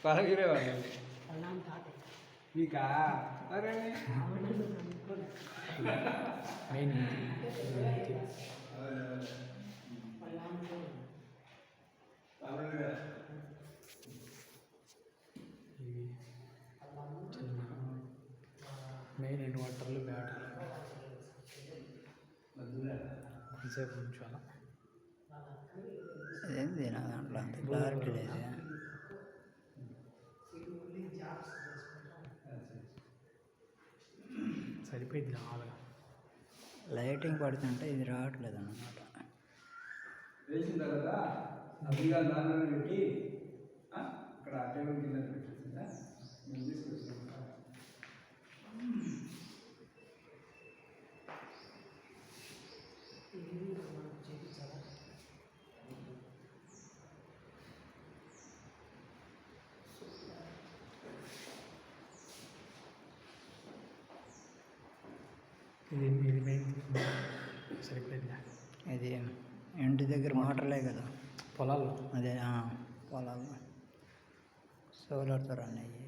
పరగిరే వాళ్ళు మీకా అరే main main ఇన్వర్టర్లు బ్యాటరీలు కొంచెంసేపు ఉంచాలా ఏంది నా దాంట్లో అంత క్లారిటీ లేదు. సరిపోయింది రావాలిగా లైటింగ్ పడుతుంటే ఇది రావట్లేదు అన్నమాట. వేసిన తర్వాత అభిగా దాంట్లో పెట్టి అక్కడ టేబుల్ కింద పెట్టేసిందా నేను తీసుకొచ్చిన ఇది మెయిన్ సరిపోయిందా. ఇది ఇంటి దగ్గర మోటార్లే కదా పొలాల్లో అదే పొలాల్లో సోలార్తో రన్ అయ్యి